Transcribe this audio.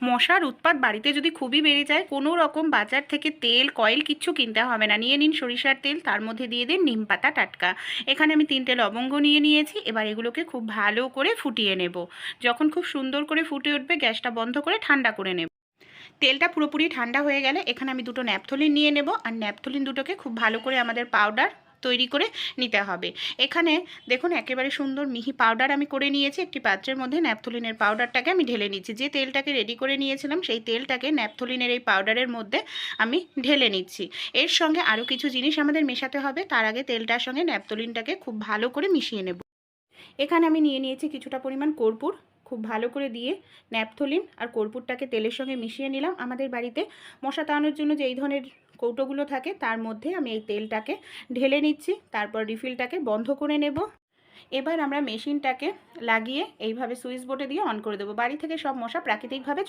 মশার উৎপাত বাড়িতে যদি খুবই বেড়ে যায়, কোনো রকম বাজার থেকে তেল কয়েল কিচ্ছু কিনতে হবে না। নিয়ে নিন সরিষার তেল, তার মধ্যে দিয়ে দিন নিম পাতা টাটকা। এখানে আমি 3টে লবঙ্গ নিয়ে নিয়েছি। এবার এগুলোকে খুব ভালো করে ফুটিয়ে নেব। যখন খুব সুন্দর করে ফুটে উঠবে, গ্যাসটা বন্ধ করে ঠান্ডা করে নেব। তেলটা পুরোপুরি ঠান্ডা হয়ে গেলে এখানে আমি 2টো ন্যাপথলিন নিয়ে নেব। আর ন্যাপথলিন দুটোকে খুব ভালো করে আমাদের পাউডার তৈরি করে নিতে হবে। এখানে দেখুন একেবারে সুন্দর মিহি পাউডার আমি করে নিয়েছি। একটি পাত্রের মধ্যে ন্যাপথলিনের পাউডারটাকে আমি ঢেলে নিচ্ছি। যে তেলটাকে রেডি করে নিয়েছিলাম সেই তেলটাকে ন্যাপথলিনের এই পাউডারের মধ্যে আমি ঢেলে নিচ্ছি। এর সঙ্গে আরও কিছু জিনিস আমাদের মেশাতে হবে। তার আগে তেলটার সঙ্গে ন্যাপথলিনটাকে খুব ভালো করে মিশিয়ে নেব। এখানে আমি নিয়ে নিয়েছি কিছুটা পরিমাণ কর্পূর। খুব ভালো করে দিয়ে ন্যাপথলিন আর কর্পূরটাকে তেলের সঙ্গে মিশিয়ে নিলাম। আমাদের বাড়িতে মশা তাড়ানোর জন্য যে এই ধরনের কৌটোগুলো থাকে তার মধ্যে আমি এই তেলটাকে ঢেলে নিচ্ছি। তারপর রিফিলটাকে বন্ধ করে নেব। এবার আমরা মেশিনটাকে লাগিয়ে এইভাবে সুইচ বোর্ডে দিয়ে অন করে দেবো। বাড়ি থেকে সব মশা প্রাকৃতিকভাবে